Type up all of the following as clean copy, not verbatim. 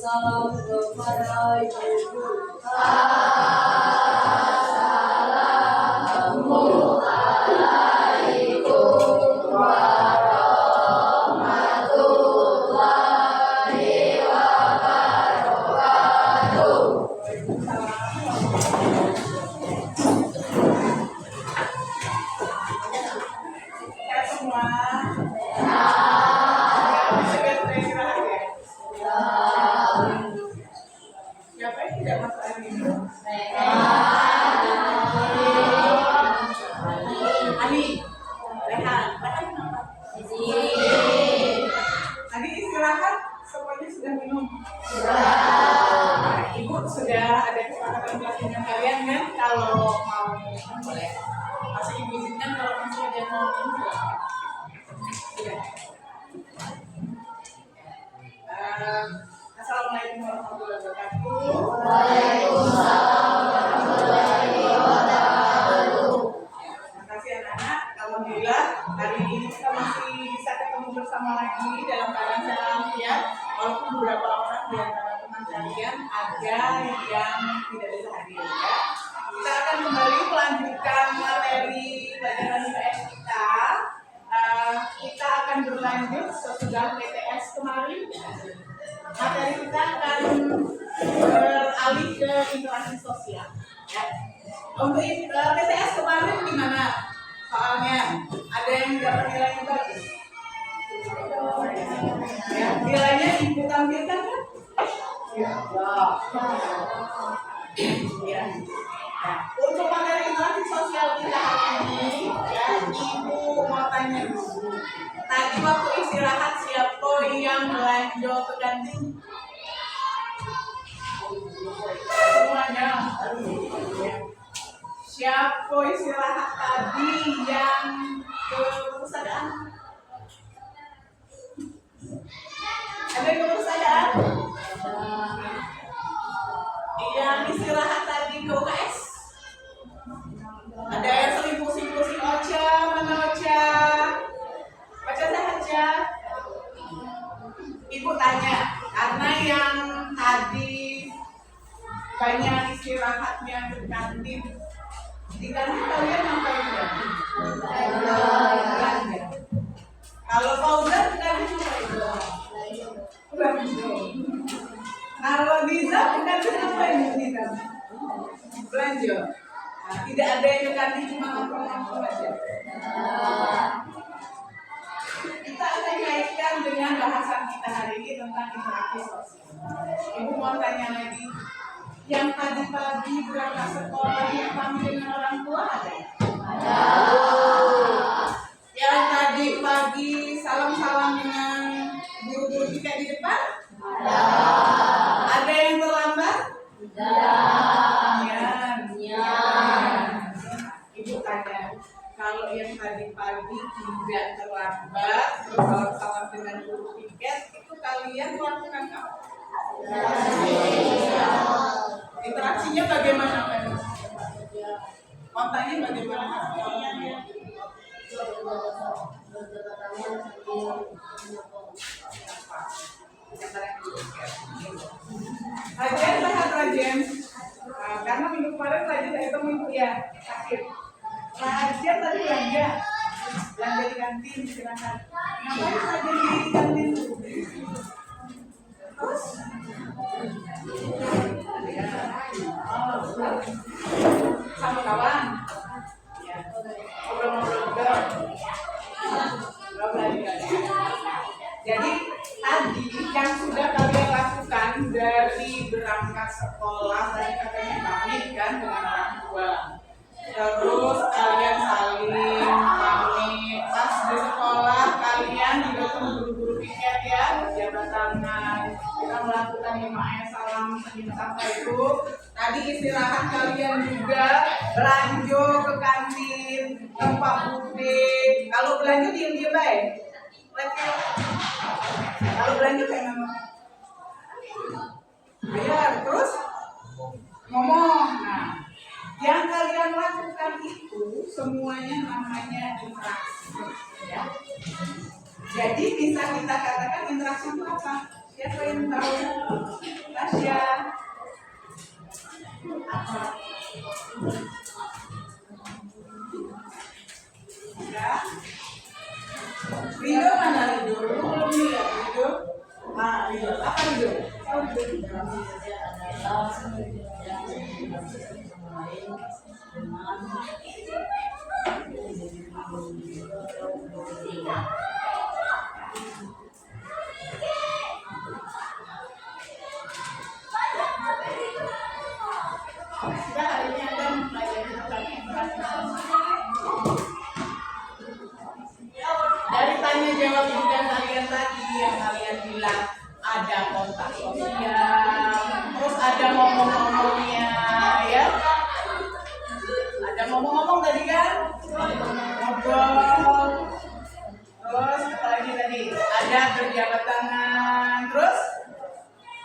Salam kepada Ibu. Tadi istirahat semuanya sudah minum. Nah, Ibu sudah ada kesepakatan dengan kalian kan? Kalau mau boleh. Masih Ibu izinkan kalau masih ada yang mau minum. Sudah. Assalamualaikum warahmatullahi wabarakatuh. Waalaikumsalam warahmatullahi wabarakatuh. Terima kasih anak-anak. Alhamdulillah hari ini kita masih bisa ketemu bersama lagi dalam keadaan sehat. Walaupun beberapa orang di antara teman kalian ada yang tidak bisa hadir ya. Kita akan kembali melanjutkan materi pelajaran IPS kita. Kita akan berlanjut sesudah PTS kemarin. Materi kita akan beralih ke interaksi sosial. Ya. Untuk PTS kemarin gimana? Soalnya ada yang dapat nilai yang bagus. Ya, nilainya Ibu tampilkan kan? Ya. Ya. Nah, untuk materi interaksi sosial kita hari ini, ya, Ibu mau tanya dulu. Tadi waktu istirahat siapa yang belanja ke kantin? Semuanya. Siapa istirahat tadi yang ke perpustakaan? Ada yang ke perpustakaan? Yang istirahat tadi ke UKS? Ada yang sering pusing-pusing Ocha, mana Ocha? Ocha saja. Ibu tanya, karena yang tadi banyak istirahatnya ke kantin. Di kantin kalian ngapain ya? Belanja. Kalau Fauzan di kantin ngapain? Belanja. Kalau Diza di kantin ngapain? Belanja. Nah, tidak ada yang di kantin cuma ngomong-ngomong aja. Kita akan kaitkan dengan bahasan kita hari ini tentang interaksi sosial. Ibu mau tanya lagi. Yang tadi pagi berangkat sekolah yang pamit dengan orang tua ada? Ada. Yang tadi pagi salam-salam dengan guru-guru kita di depan? Ada. Ada yang terlambat? Ada. Ya. Ibu tanya, kalau yang tadi pagi tidak terlambat, salam-salam dengan guru tiket, itu kalian melakukan apa? Interaksinya bagaimana kan? Kontaknya bagaimana? Rajen sehat Rajen. Karena minggu kemarin Rajen saya ketemu ya sakit. Rajen tadi belanja di kantin silakan. Ngapain Rajen di kantin? Terus? Sama kawan ya, ngobrol-ngobrol. Jadi tadi yang sudah kalian lakukan dari berangkat sekolah tadi katanya pamit kan dengan orang tua, terus kalian saling pamit pas di sekolah, kalian juga ketemu guru-guru piket ya, berjabat tangan, kita melakukan 5 salam sampai itu. Tadi istirahat kalian juga belanja ke kantin, tempat bude. Kalau belanja diam-diam baik. Kalau belanja kayak mana? Ya, terus ngomong. Nah, kalian lakukan itu semuanya namanya interaksi, ya. Jadi bisa kita katakan interaksi itu apa? Siapa yang tahu? Tasya. Apa? Ya. Ridho mana Ridho? Lu belum lihat Ridho? Ridho. Apa Ridho? Kita hari ini akan belajar tentang interaksi. Dari tanya jawab juga kalian tadi yang kalian bilang ada kontak sosial, terus ada ngomong-ngomongnya, ya. Ada ngomong-ngomong tadi kan? Ngobrol. Terus apa lagi tadi? Ada berjabat tangan. Terus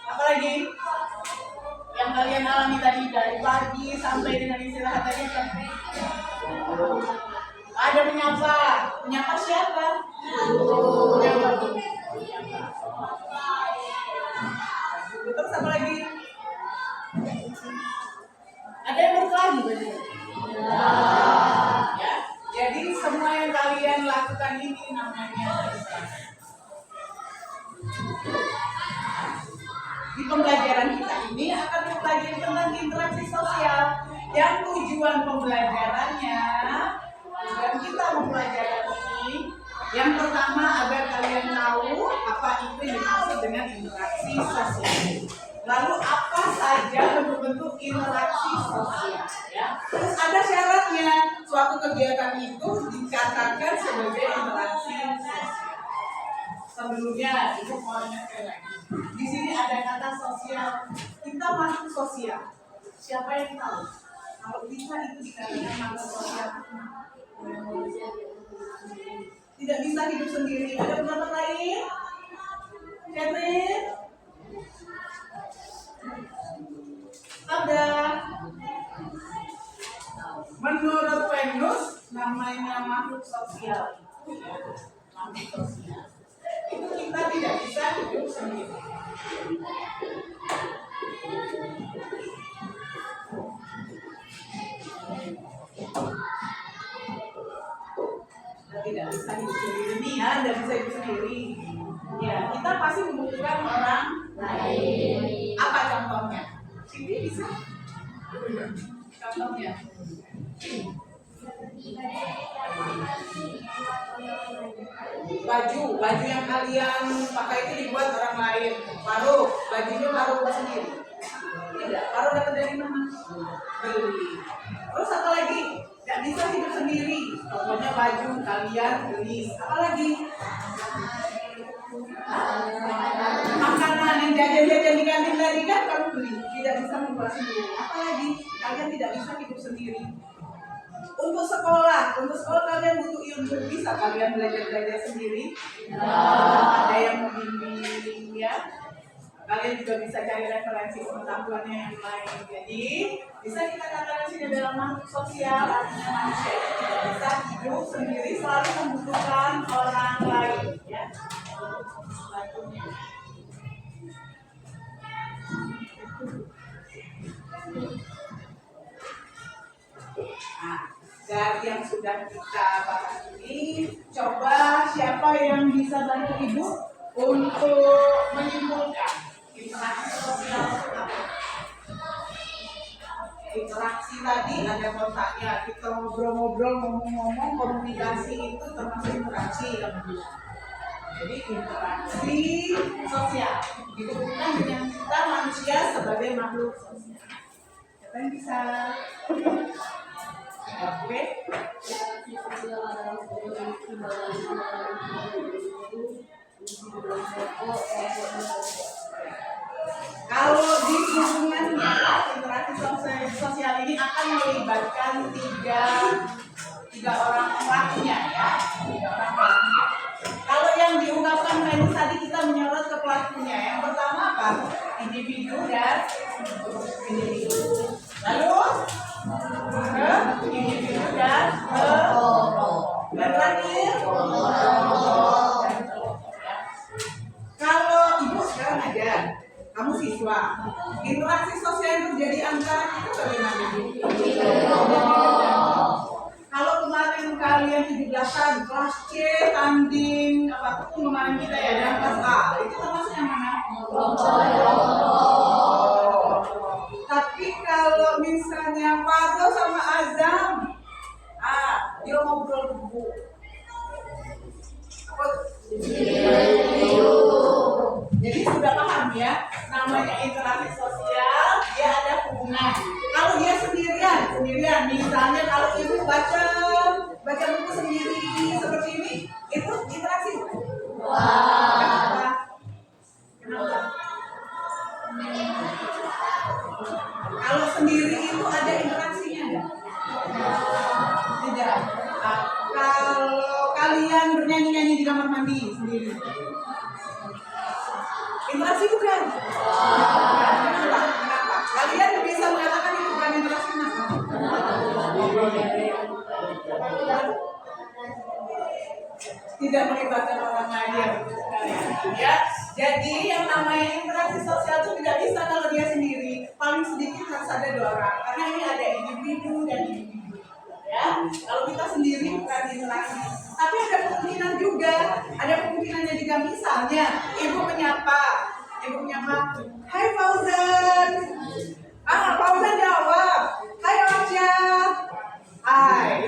apa lagi? Yang kalian alami tadi dari pagi sampai dengan istirahat tadi sampai ada menyapa. Menyapa siapa? Menyapa tuh. Terus apa lagi? Ada yang berkelahi tadi? Ya. Jadi semua yang kalian lakukan ini namanya interaksi. Di pembelajaran kita ini akan mempelajari tentang interaksi sosial. Yang tujuan pembelajarannya, tujuan kita mempelajari ini, yang pertama agar kalian tahu apa itu yang dimaksud dengan interaksi sosial. Lalu apa saja bentuk-bentuk interaksi sosial, ya. Terus ada syaratnya, suatu kegiatan itu dikatakan sebagai interaksi sosial. Sebelumnya ibu mau ingatkan lagi. Di sini ada kata sosial. Kita makhluk sosial. Siapa yang tahu? Kalau kita itu dikatakan makhluk sosial, tidak bisa hidup sendiri. Ada pendapat lain? Catherine? Ada. Menurut Venus, namanya makhluk sosial. Makhluk sosial. Itu kita tidak bisa hidup sendiri. Kita tidak bisa hidup sendiri nih ya, tidak bisa hidup sendiri. Ya, kita pasti membutuhkan orang lain. Apa contohnya? Ini bisa. Contohnya. Baju yang kalian pakai itu dibuat orang lain. Bajunya Paruh sendiri. Tidak, Paruh dapat dari mana? Beli. Terus apa lagi? Tidak bisa hidup sendiri. Contohnya baju kalian beli. Apa lagi? Makanan yang jajan-jajan di kantin tadi kan kamu beli. Tidak bisa membuat sendiri. Apa lagi? Kalian tidak bisa hidup sendiri. Untuk sekolah kalian butuh ilmu, bisa kalian belajar sendiri. Ada yang membimbing, ya. Kalian juga bisa cari referensi pengetahuannya yang lain. Jadi bisa kita katakan sini dalam makhluk sosial, artinya manusia tidak bisa hidup sendiri, selalu membutuhkan orang lain, ya. Dari yang sudah kita bahas ini, coba siapa yang bisa bantu ibu untuk menyimpulkan interaksi sosial apa? Interaksi tadi ada kontaknya, kita ngobrol-ngobrol, ngomong-ngomong, komunikasi itu termasuk interaksi yang kedua. Jadi interaksi sosial dihubungkan dengan kita manusia sebagai makhluk sosial. Siapa yang bisa? Oke. Kalau di hubungannya interaksi sosial ini akan melibatkan tiga orang pelakunya, ya. Tiga orang pelakunya. Kalau yang diungkapkan tadi kita menyorot ke pelakunya. Yang pertama apa? Individu dan individu. Lalu terakhir. Kalau ibu sekarang aja, kamu siswa, interaksi sosial yang terjadi antara kita bagaimana? Kalau kemarin kalian 17-an, kelas C, tanding, apa tuh kemarin kita ya, dan kelas A, itu termasuk yang mana? Tapi kalau misalnya Fadl sama Azam, dia ngobrol dulu. Jadi sudah paham ya, namanya interaksi sosial, dia ada hubungan. Kalau dia sendirian, misalnya kalau ibu baca buku sendiri seperti ini, itu interaksi. Kenapa? Kalau sendiri itu ada interaksinya enggak? Tidak. Kalau kalian bernyanyi-nyanyi di kamar mandi sendiri, interaksi bukan? Kenapa? Kalian bisa mengatakan itu bukan interaksi kenapa? Tidak melibatkan orang lain ya. Jadi yang namanya interaksi sosial itu tidak bisa kalau dia sendiri. Paling sedikit harus ada 2 orang karena ini ada individu dan individu. Ya, kalau kita sendiri bukan interaksi. Tapi ada kemungkinan juga, ada kemungkinannya juga misalnya ibu menyapa, hai Fauzan. Fauzan jawab, hai Ocha.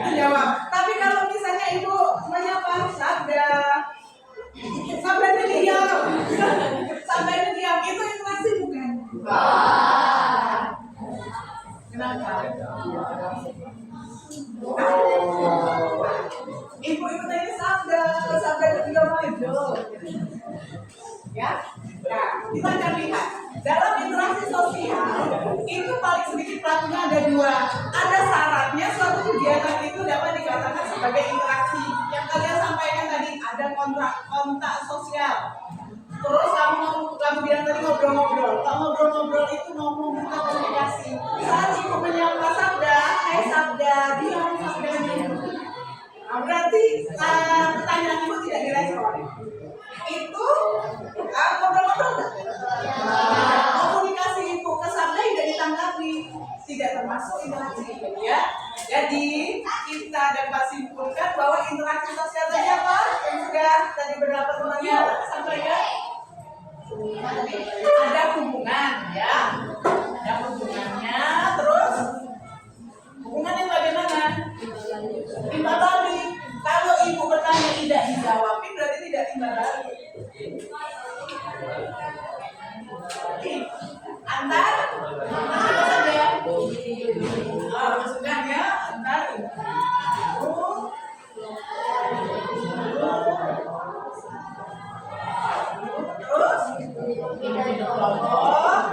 Itu jawab. Tapi kalau misalnya ibu menyapa Sabda diam, itu interaksi bukan? Kenapa? Ibu tanya Sabda juga maju. Ya, nah kita akan lihat dalam interaksi sosial itu paling sedikit pelakunya ada 2. Ada syaratnya suatu kegiatan itu dapat dikatakan sebagai interaksi. Yang kalian sampaikan tadi ada kontak sosial. Terus kamu bilang tadi ngobrol-ngobrol. Kalau ngobrol-ngobrol itu ngomong bukan komunikasi. Saat ibu menyapa Sabda, hai Sabda, diam Sabda. Berarti pertanyaan ibu tidak direspon. Itu ngobrol-ngobrol enggak? Komunikasi ibu ke Sabda tidak ditanggapi, tidak termasuk interaksi ya. Jadi kita dapat simpulkan bahwa interaksi sosial tadi apa? Yang sudah tadi beberapa temannya sampaikan. Ada hubungan ya, ada hubungannya. Terus hubungannya bagaimana? Timbal balik. Kalau ibu bertanya tidak dijawabin berarti tidak timbal balik. Antar apa saja? Maksudnya ya antar. Terus kelompok.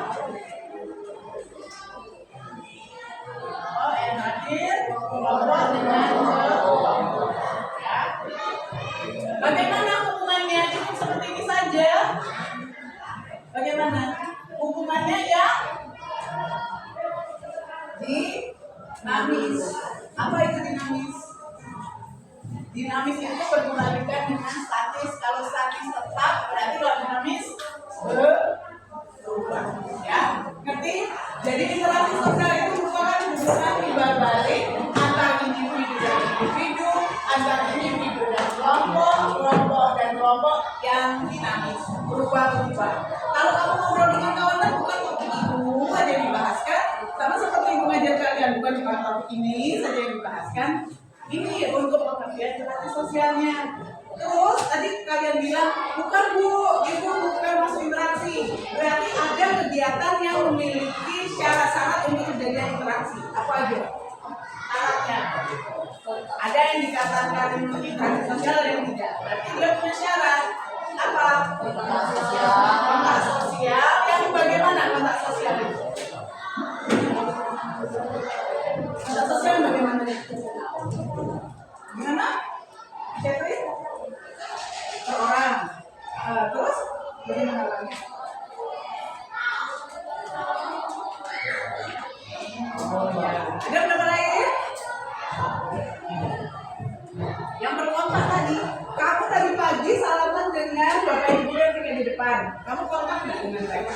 Hadir kelompok dengan ya. Bagaimana hubungannya? Cukup seperti ini saja. Bagaimana hubungannya ya? Dinamis. Apa itu dinamis? Dinamis itu berkebalikan dengan statis. Kalau statis tetap berarti kalau dinamis berubah. Ya, ngerti? Jadi interaksi sosial itu merupakan hubungan timbal balik antara individu dan individu, antara individu dan kelompok dan kelompok yang dinamis, berubah-ubah. Kalau kamu ngobrol dengan kawan bukan topik itu saja yang dibahaskan, sama seperti ibu ngajar kalian bukan cuma topik ini saja yang dibahaskan. Ini untuk pengertian interaksi sosialnya. Terus tadi kalian bilang bukan bu, itu bukan masuk interaksi. Berarti ada kegiatan yang memiliki syarat-syarat untuk terjadinya interaksi. Apa aja syaratnya? Ada yang dikatakan interaksi sosial, ada yang tidak. Berarti dia punya syarat. Apa? Kontak sosial. Yang bagaimana kontak sosial itu? Kontak sosial bagaimana? Gimana? Catherine? Per orang. Terus bagaimana lagi? Ada berapa lain? Yang berkontak depan. Kamu kontak nggak dengan mereka?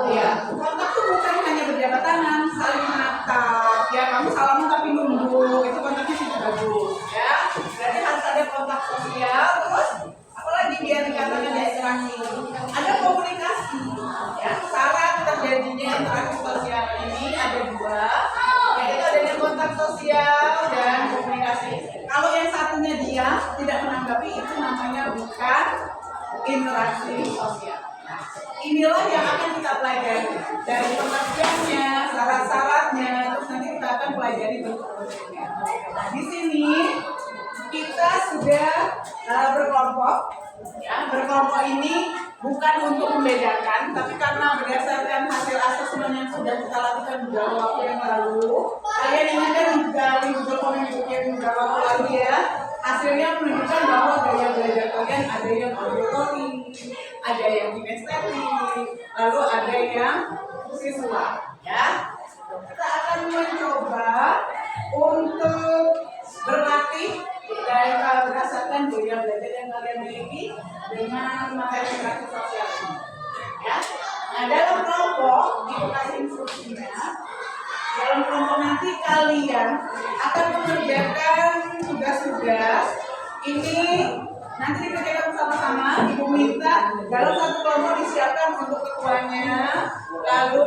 Iya, kontak tuh bukan hanya berjabat tangan, saling menatap. Ya, kamu salaman tapi nunduk, itu kontaknya sudah bagus. Ya, berarti harus ada kontak sosial. Terus, apalagi biar dikatakan ada interaksi, ada komunikasi. Ya, syarat terjadinya interaksi sosial ini ada dua, yaitu adanya kontak sosial dan komunikasi. Kalau yang satunya dia tidak menanggapi, itu namanya bukan interaksi sosial. Nah, inilah yang akan kita pelajari dari pengertiannya, syarat-syaratnya, terus nanti kita akan pelajari bentuk-bentuknya. Nah, di sini kita sudah berkelompok. Ya, berkelompok ini bukan untuk membedakan, tapi karena berdasarkan hasil asesmen yang sudah kita lakukan beberapa waktu yang lalu, kalian ingatkan juga di Google Form yang beberapa waktu lalu ya, hasilnya menunjukkan bahwa gaya belajar kalian ada yang auditory, ada yang kinestetik, lalu ada yang visual. Ya, kita akan mencoba untuk berlatih dan berdasarkan gaya belajar yang kalian miliki dengan materi interaksi sosial ini. Ya, nah dalam kelompok dikasih instruksinya. Dalam kelompok nanti kalian akan mengerjakan tugas-tugas ini. Nanti dikerjakan bersama-sama. Ibu minta dalam satu kelompok disiapkan untuk ketuanya, lalu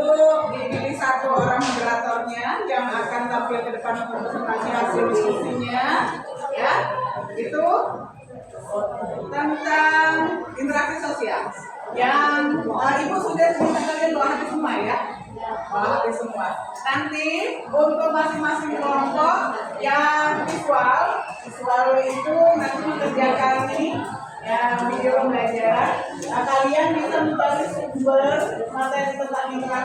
dipilih satu orang moderatornya yang akan tampil ke depan untuk presentasi hasil diskusinya. Ya, itu tentang interaksi sosial. Yang ibu sudah minta kalian bawa hati semua ya. Bawa hati semua. Nanti untuk masing-masing kelompok yang visual itu nanti mengerjakan ini yang video belajar. Nah, kalian bisa mencari sumber materi tentang interaksi